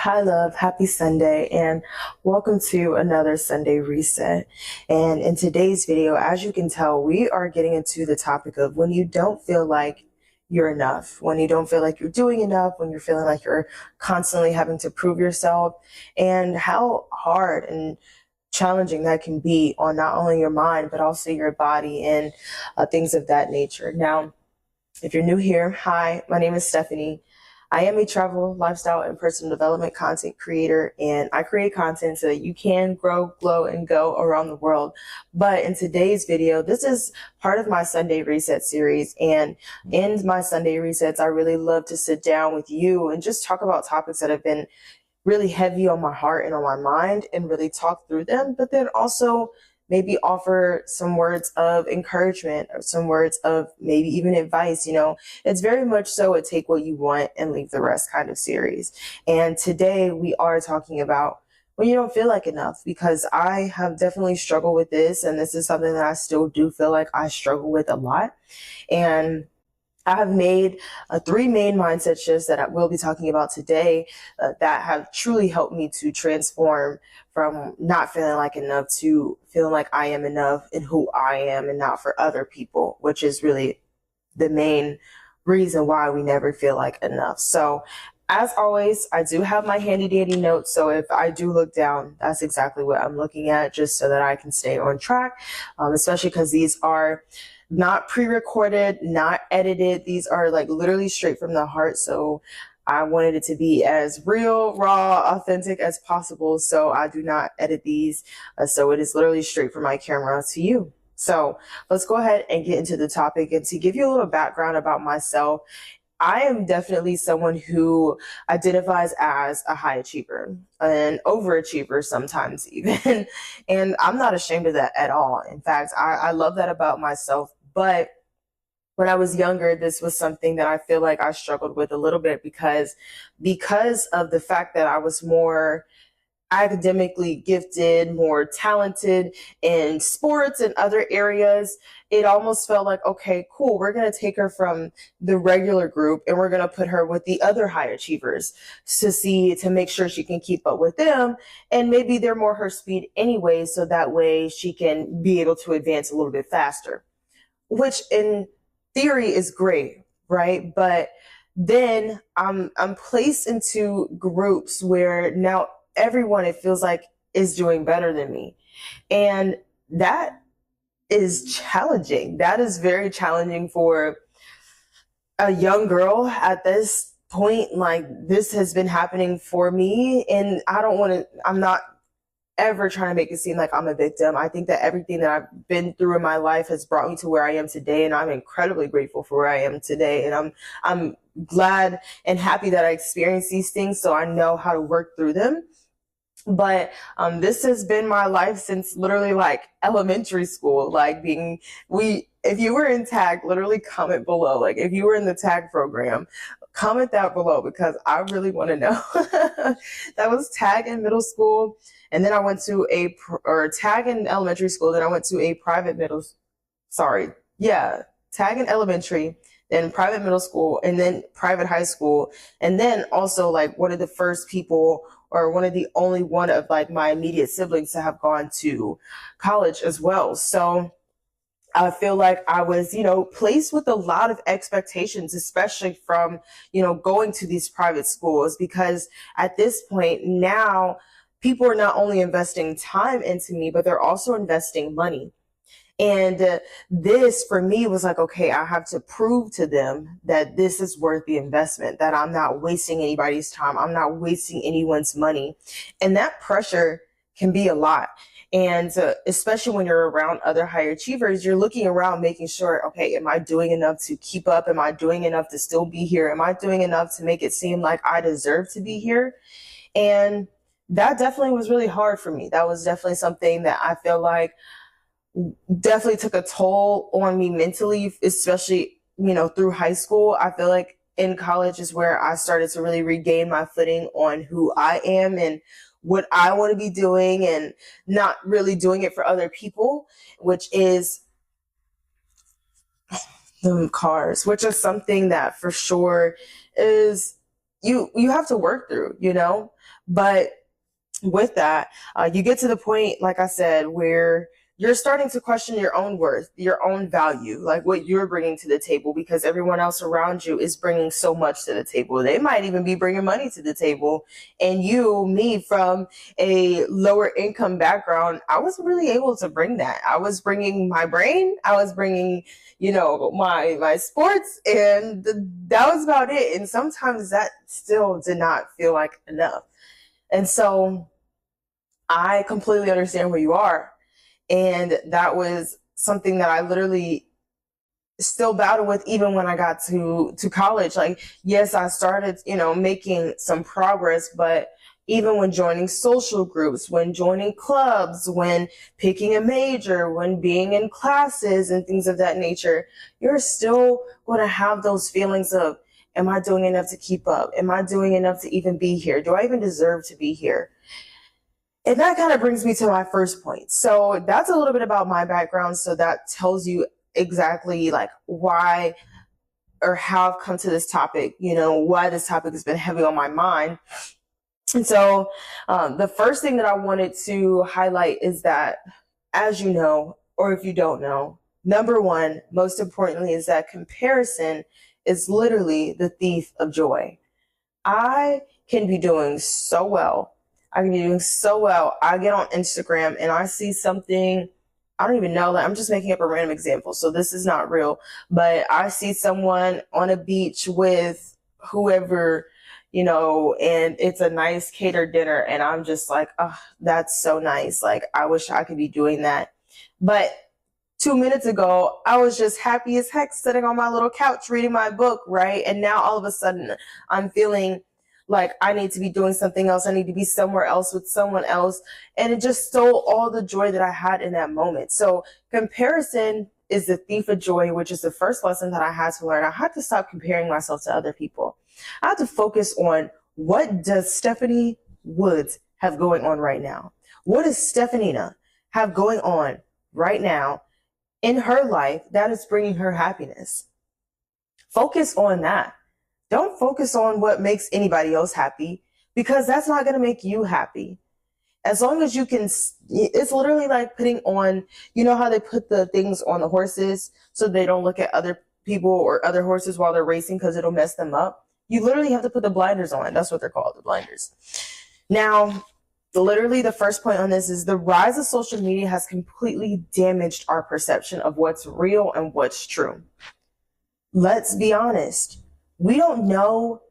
Hi, love. Happy Sunday, and welcome to another Sunday reset. And in today's video, as you can tell, we are getting into the topic of when you don't feel like you're enough, when you don't feel like you're doing enough, when you're feeling like you're constantly having to prove yourself, and how hard and challenging that can be on not only your mind, but also your body and things of that nature. Now, if you're new here, hi, my name is Stephanie. I am a travel, lifestyle, and personal development content creator, and I create content so that you can grow, glow, and go around the world. But in today's video, this is part of my Sunday Reset series. And in my Sunday Resets, I really love to sit down with you and just talk about topics that have been really heavy on my heart and on my mind and really talk through them, but then also maybe offer some words of encouragement or some words of maybe even advice. It's very much so a take what you want and leave the rest kind of series. And today we are talking about when you don't feel like enough, because I have definitely struggled with this, and this is something that I still do feel like I struggle with a lot. And I have made three main mindset shifts that I will be talking about today that have truly helped me to transform from not feeling like enough to feeling like I am enough in who I am and not for other people, which is really the main reason why we never feel like enough. So as always, I do have my handy dandy notes. So if I do look down, that's exactly what I'm looking at, just so that I can stay on track, especially because these are not pre-recorded, not edited. These are like literally straight from the heart. So I wanted it to be as real, raw, authentic as possible. So I do not edit these. So it is literally straight from my camera to you. So let's go ahead and get into the topic. And to give you a little background about myself, I am definitely someone who identifies as a high achiever, an overachiever sometimes even. And I'm not ashamed of that at all. In fact, I love that about myself. But when I was younger, this was something that I feel like I struggled with a little bit because of the fact that I was more academically gifted, more talented in sports and other areas. It almost felt like, okay, cool, we're going to take her from the regular group and we're going to put her with the other high achievers to make sure she can keep up with them. And maybe they're more her speed anyway, so that way she can be able to advance a little bit faster, which in theory is great, right? But then I'm placed into groups where now everyone, it feels like, is doing better than me. And that is challenging. That is very challenging for a young girl at this point. Like, this has been happening for me, and I'm not ever trying to make it seem like I'm a victim. I think that everything that I've been through in my life has brought me to where I am today, and I'm incredibly grateful for where I am today. And I'm glad and happy that I experienced these things, so I know how to work through them. But this has been my life since literally like elementary school. Like if you were in tag, literally comment below. Like if you were in the tag program, comment that below, because I really want to know. That was tag in middle school. And then I went to tag in elementary school. Then I went to a tag in elementary, then private middle school, and then private high school. And then also like one of the first people, or one of the only one of like my immediate siblings to have gone to college as well. So I feel like I was, placed with a lot of expectations, especially from, going to these private schools, because at this point now people are not only investing time into me, but they're also investing money. And this for me was like, okay, I have to prove to them that this is worth the investment, that I'm not wasting anybody's time. I'm not wasting anyone's money. And that pressure can be a lot. And especially when you're around other high achievers, you're looking around making sure, okay, am I doing enough to keep up? Am I doing enough to still be here? Am I doing enough to make it seem like I deserve to be here? And that definitely was really hard for me. That was definitely something that I feel like definitely took a toll on me mentally, especially, through high school. I feel like in college is where I started to really regain my footing on who I am and what I want to be doing, and not really doing it for other people, which is the cars, which is something that for sure is you have to work through, But with that, you get to the point, like I said, where you're starting to question your own worth, your own value, like what you're bringing to the table, because everyone else around you is bringing so much to the table. They might even be bringing money to the table. And me from a lower income background, I wasn't really able to bring that. I was bringing my brain, I was bringing, my sports, and that was about it. And sometimes that still did not feel like enough. And so I completely understand where you are. And that was something that I literally still battle with even when I got to college. Like, yes, I started, making some progress, but even when joining social groups, when joining clubs, when picking a major, when being in classes and things of that nature, you're still going to have those feelings of, am I doing enough to keep up? Am I doing enough to even be here? Do I even deserve to be here? And that kind of brings me to my first point. So that's a little bit about my background. So that tells you exactly like why or how I've come to this topic, why this topic has been heavy on my mind. And so the first thing that I wanted to highlight is that, as you know, or if you don't know, number one, most importantly, is that comparison is literally the thief of joy. I can be doing so well. I can be doing so well. I get on Instagram and I see something, I don't even know, like I'm just making up a random example, so this is not real, but I see someone on a beach with whoever, and it's a nice catered dinner, and I'm just like, oh, that's so nice. Like, I wish I could be doing that. But 2 minutes ago, I was just happy as heck sitting on my little couch reading my book, right? And now all of a sudden I'm feeling like I need to be doing something else. I need to be somewhere else with someone else. And it just stole all the joy that I had in that moment. So comparison is the thief of joy, which is the first lesson that I had to learn. I had to stop comparing myself to other people. I had to focus on, what does Stephanie Woods have going on right now? What does Stephanina have going on right now in her life that is bringing her happiness? Focus on that. Don't focus on what makes anybody else happy, because that's not going to make you happy. As long as you can, it's literally like putting on, how they put the things on the horses so they don't look at other people or other horses while they're racing because it'll mess them up. You literally have to put the blinders on. That's what they're called, the blinders. Now, literally the first point on this is the rise of social media has completely damaged our perception of what's real and what's true. Let's be honest. We don't know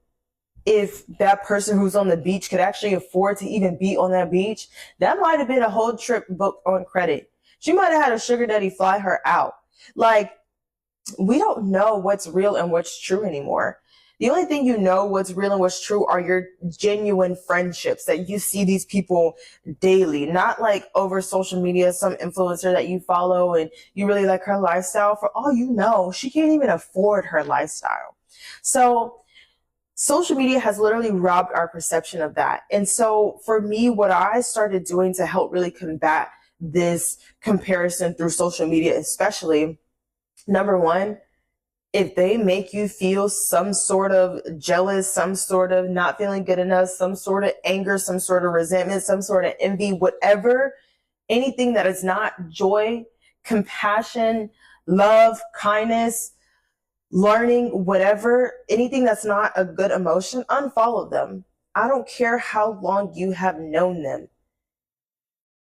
if that person who's on the beach could actually afford to even be on that beach. That might have been a whole trip booked on credit. She might have had a sugar daddy fly her out. Like, we don't know what's real and what's true anymore. The only thing you know what's real and what's true are your genuine friendships that you see these people daily, not like over social media, some influencer that you follow and you really like her lifestyle. For all you know, she can't even afford her lifestyle. So social media has literally robbed our perception of that. And so for me, what I started doing to help really combat this comparison through social media, especially, number one, if they make you feel some sort of jealous, some sort of not feeling good enough, some sort of anger, some sort of resentment, some sort of envy, whatever, anything that is not joy, compassion, love, kindness, learning, whatever, anything that's not a good emotion, unfollow them. I don't care how long you have known them.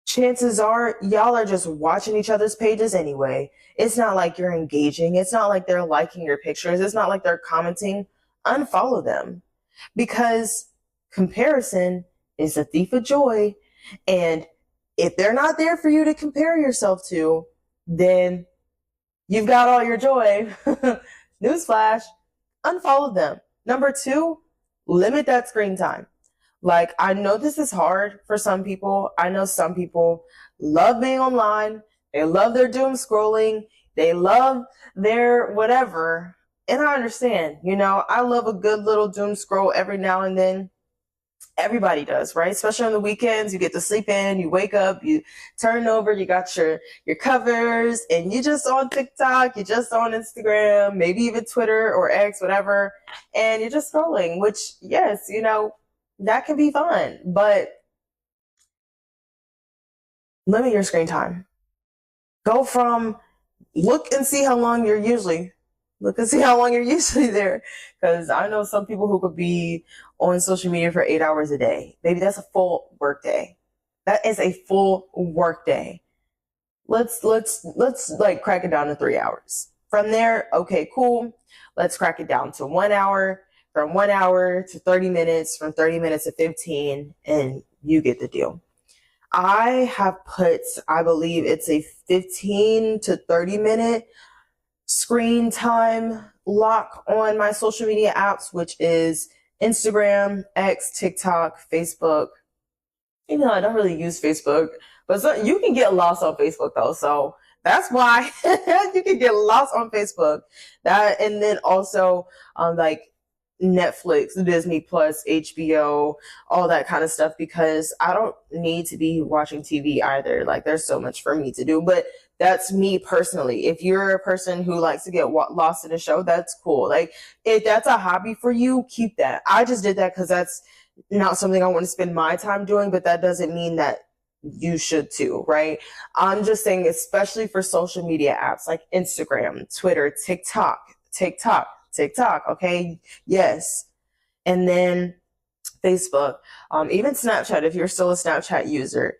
Chances are y'all are just watching each other's pages anyway. It's not like you're engaging. It's not like they're liking your pictures. It's not like they're commenting. Unfollow them, because comparison is a thief of joy. And if they're not there for you to compare yourself to, then you've got all your joy. Newsflash, unfollow them. Number two, limit that screen time. Like, I know this is hard for some people. I know some people love being online. They love their doom scrolling. They love their whatever. And I understand, I love a good little doom scroll every now and then. Everybody does, right? Especially on the weekends, you get to sleep in, you wake up, you turn over, you got your covers, and you just on TikTok, you just on Instagram, maybe even Twitter or X, whatever, and you're just scrolling, which, yes, That can be fun, but limit your screen time. Go from look and see how long you're usually there. Because I know some people who could be on social media for 8 hours a day. Maybe that's a full work day. That is a full work day. Let's like crack it down to 3 hours. From there, okay, cool. Let's crack it down to 1 hour, from 1 hour to 30 minutes, from 30 minutes to 15, and you get the deal. I have put, I believe it's a 15 to 30 minute screen time lock on my social media apps, which is Instagram, X, TikTok, Facebook. You know, I don't really use Facebook, but you can get lost on Facebook though. So that's why you can get lost on Facebook. That, and then also like Netflix, Disney Plus, HBO, all that kind of stuff, because I don't need to be watching TV either. Like there's so much for me to do, but that's me personally. If you're a person who likes to get lost in a show, that's cool. Like if that's a hobby for you, keep that. I just did that because that's not something I want to spend my time doing, but that doesn't mean that you should too, right? I'm just saying, especially for social media apps like Instagram, Twitter, TikTok, okay? Yes. And then Facebook, even Snapchat, if you're still a Snapchat user,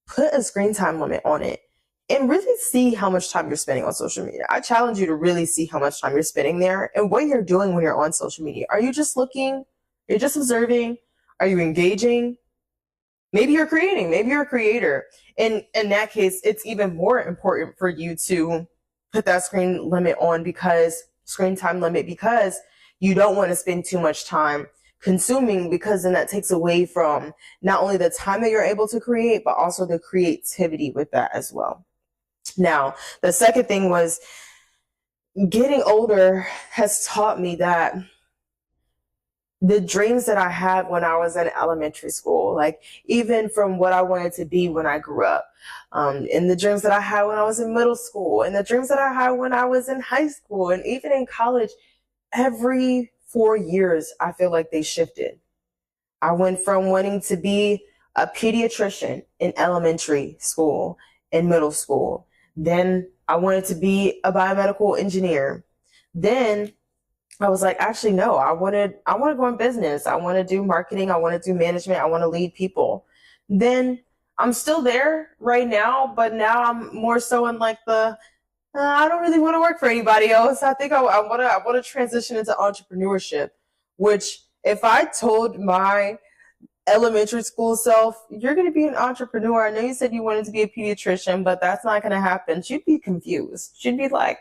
put a screen time limit on it and really see how much time you're spending on social media. I challenge you to really see how much time you're spending there and what you're doing when you're on social media. Are you just looking? You're just observing? Are you engaging? Maybe you're creating. Maybe you're a creator. And in that case, it's even more important for you to put that screen time limit, because you don't want to spend too much time consuming, because then that takes away from not only the time that you're able to create, but also the creativity with that as well. Now, the second thing was getting older has taught me that the dreams that I had when I was in elementary school, like even from what I wanted to be when I grew up, and the dreams that I had when I was in middle school, and the dreams that I had when I was in high school, and even in college, every 4 years, I feel like they shifted. I went from wanting to be a pediatrician in elementary school and middle school. Then I wanted to be a biomedical engineer. Then I was like, actually, no, I want to go in business. I want to do marketing. I want to do management. I want to lead people. Then I'm still there right now, but now I'm more so in like I don't really want to work for anybody else. I think I want to transition into entrepreneurship, which if I told my elementary school self, you're going to be an entrepreneur. I know you said you wanted to be a pediatrician, but that's not going to happen. She'd be confused. She'd be like,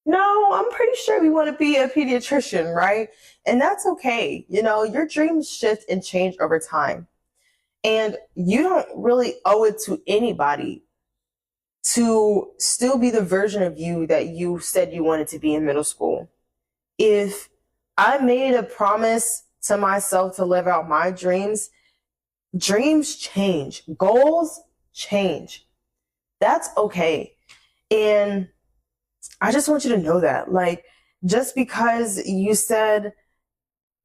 no, I'm pretty sure we want to be a pediatrician, right? And that's okay. You know, your dreams shift and change over time. And you don't really owe it to anybody to still be the version of you that you said you wanted to be in middle school. If I made a promise to myself to live out my dreams, dreams change, goals change. That's okay. And I just want you to know that, like, just because you said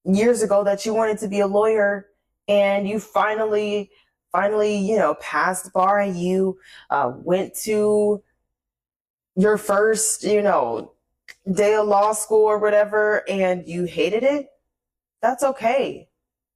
years ago that you wanted to be a lawyer and you finally, passed the bar, and you went to your first, day of law school or whatever, and you hated it, that's okay.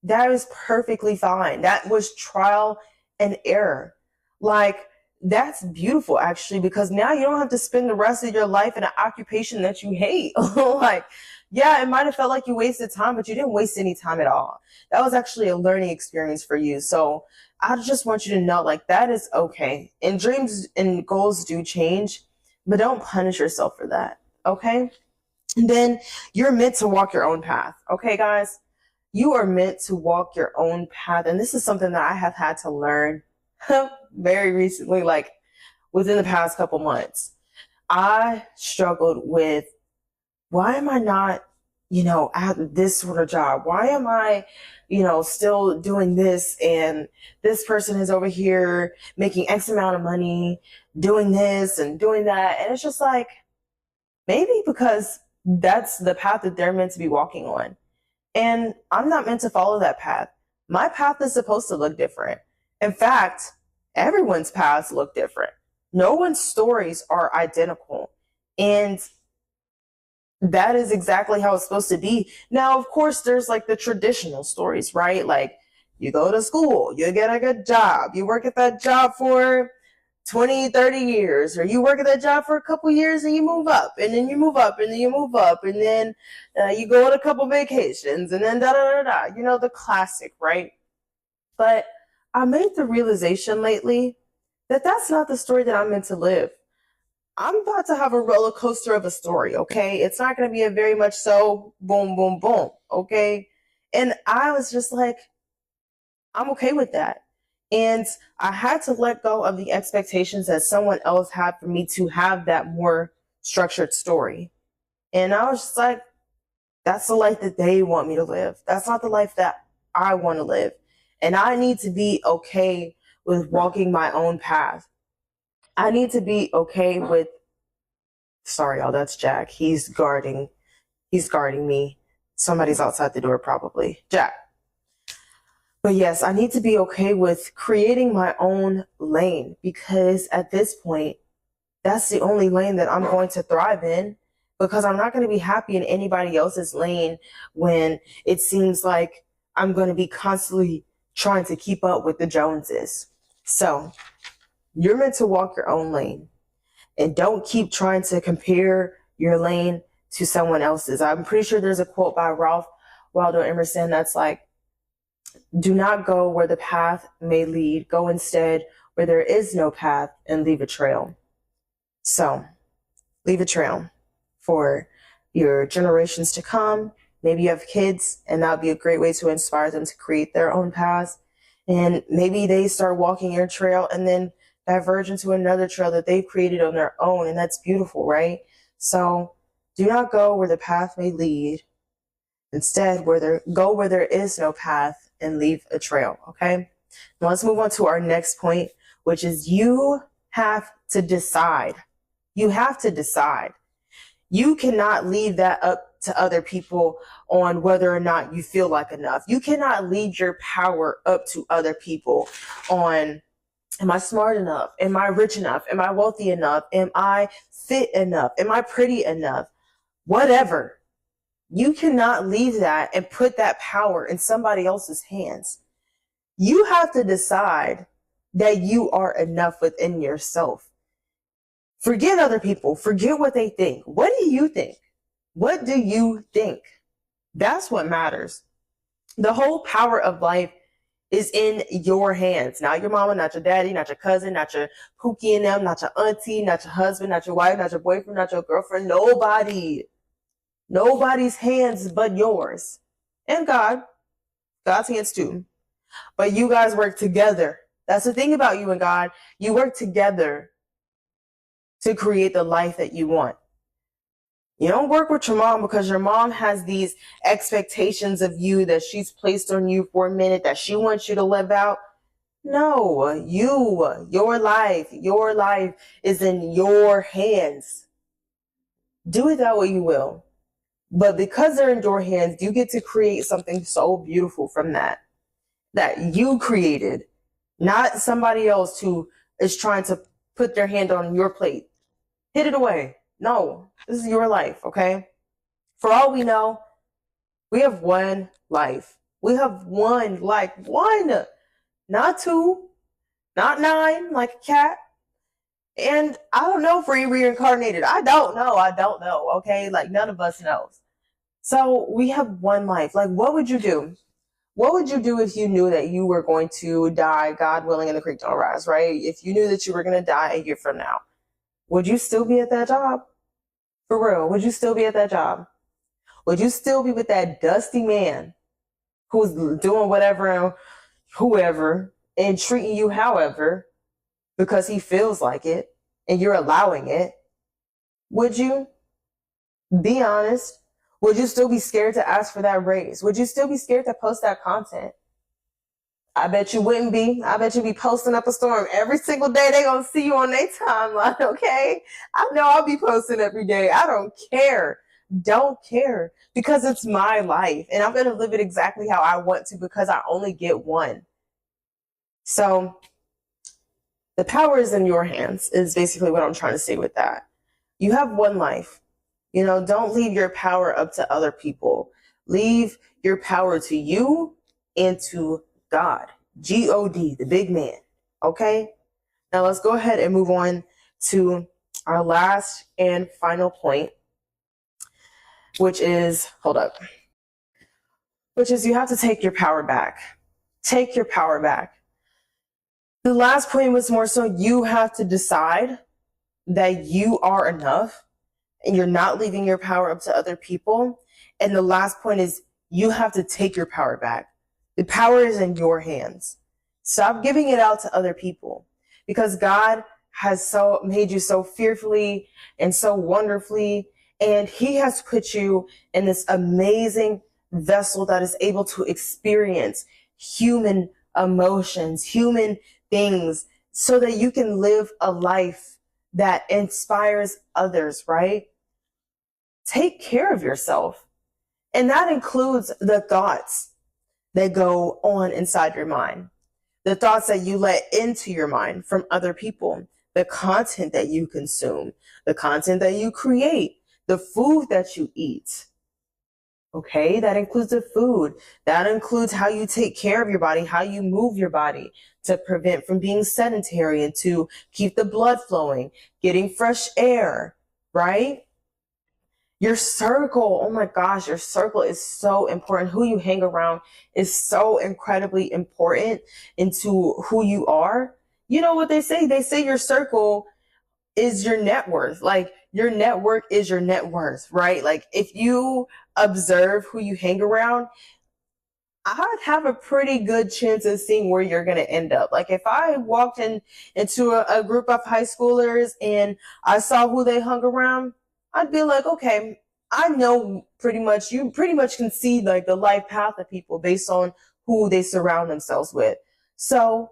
That is perfectly fine. That was trial and error. Like, that's beautiful, actually, because now you don't have to spend the rest of your life in an occupation that you hate. Like, yeah, it might have felt like you wasted time, but you didn't waste any time at all. That was actually a learning experience for you. So I just want you to know, like, that is okay. And dreams and goals do change, but don't punish yourself for that, okay? And then you're meant to walk your own path, okay, guys? You are meant to walk your own path. And this is something that I have had to learn very recently, like within the past couple months. I struggled with, why am I not, at this sort of job? Why am I, still doing this, and this person is over here making X amount of money, doing this and doing that? And it's just like, maybe because that's the path that they're meant to be walking on. And I'm not meant to follow that path. My path is supposed to look different. In fact, everyone's paths look different. No one's stories are identical. And that is exactly how it's supposed to be. Now, of course, there's like the traditional stories, right? Like you go to school, you get a good job, you work at that job for 20, 30 years, or you work at that job for a couple years and you move up, and then you move up, and then you move up, and then you go on a couple vacations, and then da da da da. You know, the classic, right? But I made the realization lately that that's not the story that I'm meant to live. I'm about to have a roller coaster of a story, okay? It's not going to be a very much so boom, boom, boom, okay? And I was just like, I'm okay with that. And I had to let go of the expectations that someone else had for me to have that more structured story. And I was just like, that's the life that they want me to live. That's not the life that I want to live. And I need to be okay with walking my own path. I need to be okay with, sorry, y'all, that's Jack. He's guarding me. Somebody's outside the door, probably. Jack. But yes, I need to be okay with creating my own lane, because at this point, that's the only lane that I'm going to thrive in, because I'm not going to be happy in anybody else's lane when it seems like I'm going to be constantly trying to keep up with the Joneses. So you're meant to walk your own lane, and don't keep trying to compare your lane to someone else's. I'm pretty sure there's a quote by Ralph Waldo Emerson that's like, do not go where the path may lead. Go instead where there is no path and leave a trail. So leave a trail for your generations to come. Maybe you have kids, and that would be a great way to inspire them to create their own paths. And maybe they start walking your trail and then diverge into another trail that they've created on their own. And that's beautiful, right? So do not go where the path may lead. Instead, go where there is no path and leave a trail, okay? Now let's move on to our next point, which is you have to decide. You have to decide. You cannot leave that up to other people on whether or not you feel like enough. You cannot leave your power up to other people on, am I smart enough? Am I rich enough? Am I wealthy enough? Am I fit enough? Am I pretty enough? Whatever. You cannot leave that and put that power in somebody else's hands. You have to decide that you are enough within yourself. Forget other people. Forget what they think. What do you think? What do you think? That's what matters. The whole power of life is in your hands. Not your mama, not your daddy, not your cousin, not your pookie and them, not your auntie, not your husband, not your wife, not your boyfriend, not your girlfriend. Nobody. Nobody's hands but yours. And God's hands too. But you guys work together. That's the thing about you and God. You work together to create the life that you want. You don't work with your mom because your mom has these expectations of you that she's placed on you for a minute that she wants you to live out. No, your life is in your hands. Do it that way you will. But because they're in your hands, you get to create something so beautiful from that you created, not somebody else who is trying to put their hand on your plate. Hit it away. No, this is your life, okay? For all we know, we have one life. We have one life. One, not two, not 9 like a cat. And I don't know if we're reincarnated. I don't know, okay? Like none of us knows. So we have one life. Like, what would you do? What would you do if you knew that you were going to die, God willing, and the creek don't rise, right? If you knew that you were going to die a year from now, would you still be at that job? For real, would you still be at that job? Would you still be with that dusty man who's doing whatever, whoever, and treating you however, because he feels like it, and you're allowing it? Would you? Be honest. Would you still be scared to ask for that raise? Would you still be scared to post that content? I bet you wouldn't be. I bet you'd be posting up a storm every single day. They're going to see you on their timeline, okay? I know I'll be posting every day. I don't care. don't care, because it's my life and I'm going to live it exactly how I want to, because I only get one. So the power is in your hands, is basically what I'm trying to say with that. You have one life. Don't leave your power up to other people. Leave your power to you and to God. God, the big man. Okay? Now let's go ahead and move on to our last and final point, which is, you have to take your power back. Take your power back. The last point was more so you have to decide that you are enough and you're not leaving your power up to other people. And the last point is you have to take your power back. The power is in your hands. Stop giving it out to other people, because God has so made you so fearfully and so wonderfully, and he has put you in this amazing vessel that is able to experience human emotions, human things, so that you can live a life that inspires others, right? Take care of yourself. And that includes the thoughts that go on inside your mind, the thoughts that you let into your mind from other people, the content that you consume, the content that you create, the food that you eat. Okay, that includes the food. That includes how you take care of your body, how you move your body to prevent from being sedentary and to keep the blood flowing, getting fresh air, right? Your circle, oh my gosh, your circle is so important. Who you hang around is so incredibly important into who you are. You know what they say? They say your circle is your net worth. Like, your network is your net worth, right? Like, if you observe who you hang around, I'd have a pretty good chance of seeing where you're going to end up. Like, if I walked into a group of high schoolers and I saw who they hung around, I'd be like, okay, I know you pretty much can see like the life path of people based on who they surround themselves with. So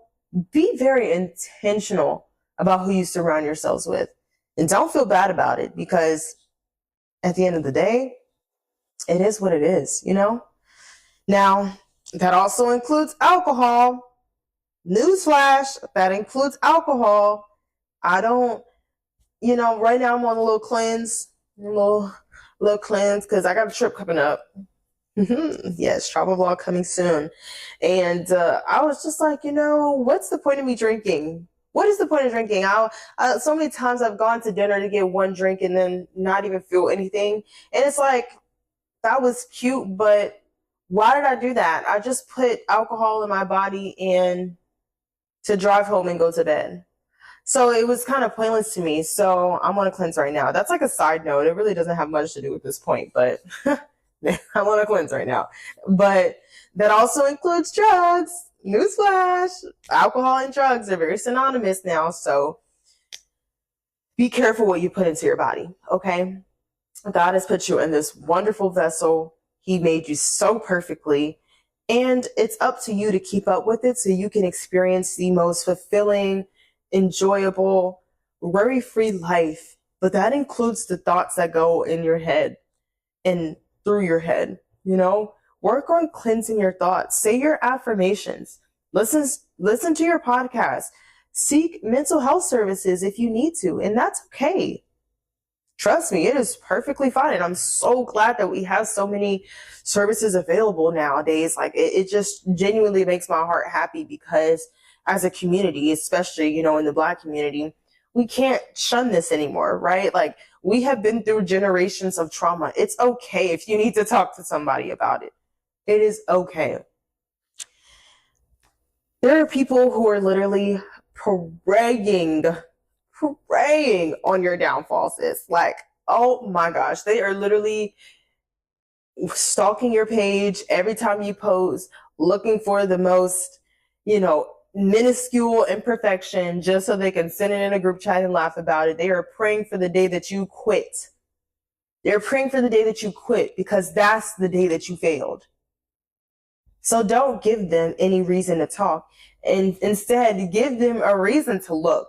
be very intentional about who you surround yourselves with, and don't feel bad about it, because at the end of the day, it is what it is, Now, that also includes alcohol. Newsflash, that includes alcohol. I don't, right now I'm on a little cleanse, because I got a trip coming up. Yes, travel vlog coming soon. And I was just like, what's the point of me drinking? What is the point of drinking? So many times I've gone to dinner to get one drink and then not even feel anything. And it's like, that was cute, but why did I do that? I just put alcohol in my body and to drive home and go to bed. So it was kind of pointless to me. So I'm on a cleanse right now. That's like a side note. It really doesn't have much to do with this point, but I'm on a cleanse right now. But that also includes drugs. Newsflash, alcohol and drugs are very synonymous now. So be careful what you put into your body, okay? God has put you in this wonderful vessel. He made you so perfectly, and it's up to you to keep up with it so you can experience the most fulfilling, enjoyable, worry-free life. But that includes the thoughts that go in your head and through your head, Work on cleansing your thoughts. Say your affirmations. Listen to your podcast. Seek mental health services if you need to, and that's okay. Trust me, it is perfectly fine. And I'm so glad that we have so many services available nowadays. Like, it just genuinely makes my heart happy, because as a community, especially, in the Black community, we can't shun this anymore, right? Like, we have been through generations of trauma. It's okay if you need to talk to somebody about it. It is okay. There are people who are literally praying on your downfall, sis. Like, oh my gosh, they are literally stalking your page every time you post, looking for the most, minuscule imperfection just so they can send it in a group chat and laugh about it. They are praying for the day that you quit. They're praying for the day that you quit, because that's the day that you failed. So don't give them any reason to talk, and instead give them a reason to look.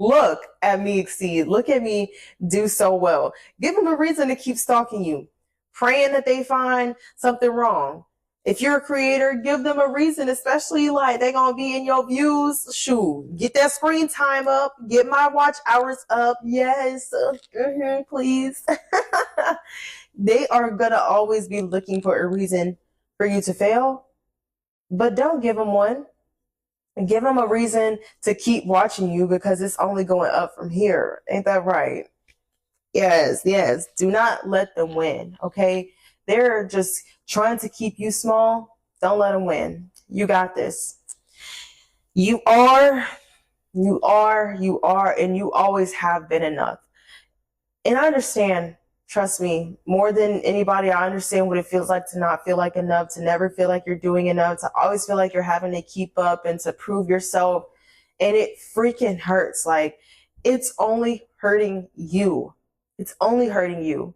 Look at me exceed. Look at me do so well. Give them a reason to keep stalking you, praying that they find something wrong. If you're a creator, give them a reason, especially like they're going to be in your views. Shoot, get that screen time up, get my watch hours up. Yes, please. They are going to always be looking for a reason for you to fail, but don't give them one. Give them a reason to keep watching you because it's only going up from here. Ain't that right? Yes, yes. Do not let them win, okay? They're just trying to keep you small. Don't let them win. You got this. You are, and you always have been enough. And I understand, trust me, more than anybody, I understand what it feels like to not feel like enough, to never feel like you're doing enough, to always feel like you're having to keep up and to prove yourself. And it freaking hurts. Like, it's only hurting you. It's only hurting you.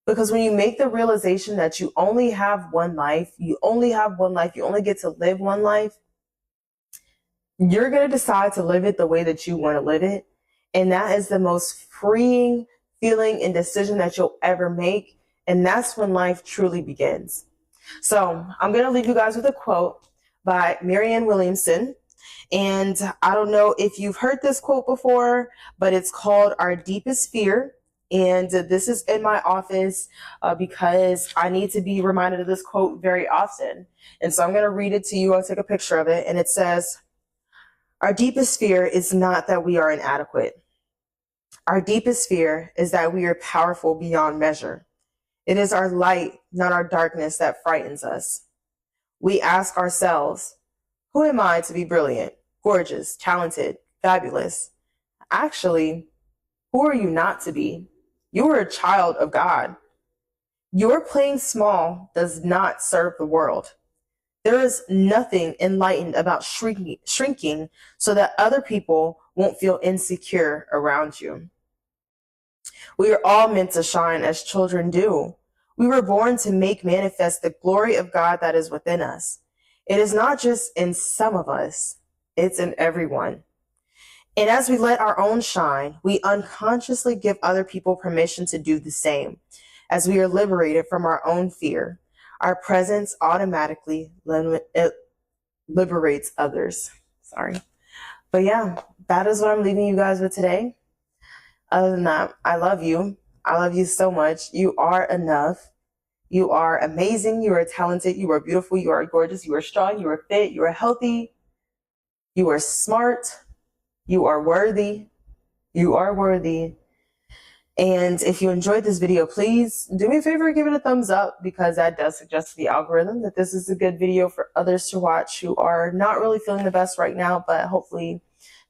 Because when you make the realization that you only have one life, you only get to live one life, you're going to decide to live it the way that you want to live it. And that is the most freeing feeling and decision that you'll ever make. And that's when life truly begins. So I'm going to leave you guys with a quote by Marianne Williamson. And I don't know if you've heard this quote before, but it's called Our Deepest Fear. And this is in my office because I need to be reminded of this quote very often. And so I'm going to read it to you. I'll take a picture of it. And it says, our deepest fear is not that we are inadequate. Our deepest fear is that we are powerful beyond measure. It is our light, not our darkness, that frightens us. We ask ourselves, who am I to be brilliant, gorgeous, talented, fabulous? Actually, who are you not to be? You are a child of God. Your playing small does not serve the world. There is nothing enlightened about shrinking so that other people won't feel insecure around you. We are all meant to shine as children do. We were born to make manifest the glory of God that is within us. It is not just in some of us, it's in everyone. And as we let our own shine, we unconsciously give other people permission to do the same. As we are liberated from our own fear, our presence automatically liberates others. Sorry. But yeah, that is what I'm leaving you guys with today. Other than that, I love you. I love you so much. You are enough. You are amazing. You are talented. You are beautiful. You are gorgeous. You are strong. You are fit. You are healthy. You are smart. You are worthy. You are worthy. And if you enjoyed this video, please do me a favor and give it a thumbs up, because that does suggest to the algorithm that this is a good video for others to watch who are not really feeling the best right now, but hopefully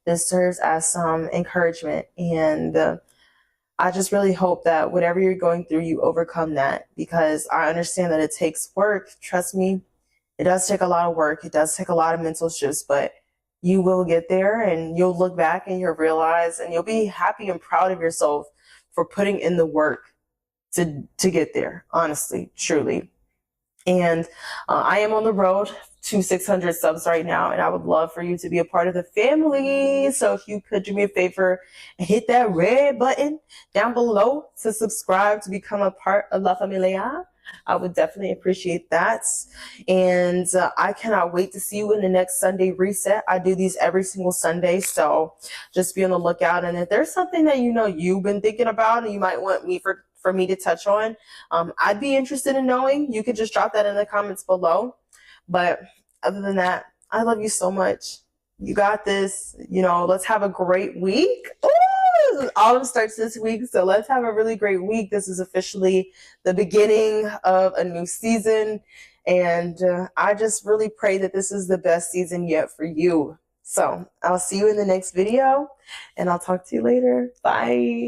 this serves as some encouragement. And I just really hope that whatever you're going through, you overcome that, because I understand that it takes work. Trust me, it does take a lot of work. It does take a lot of mental shifts, but you will get there, and you'll look back and you'll realize, and you'll be happy and proud of yourself for putting in the work to get there, honestly, truly. And I am on the road to 600 subs right now, and I would love for you to be a part of the family. So if you could do me a favor and hit that red button down below to subscribe to become a part of La Familia, I would definitely appreciate that. And I cannot wait to see you in the next Sunday reset. I do these every single Sunday, so just be on the lookout. And if there's something that you know you've been thinking about and you might want me for me to touch on, I'd be interested in knowing. You could just drop that in the comments below. But other than that, I love you so much. You got this. You know, let's have a great week. Ooh, autumn starts this week, so let's have a really great week. This is officially the beginning of a new season, and I just really pray that this is the best season yet for you. So I'll see you in the next video, and I'll talk to you later. Bye.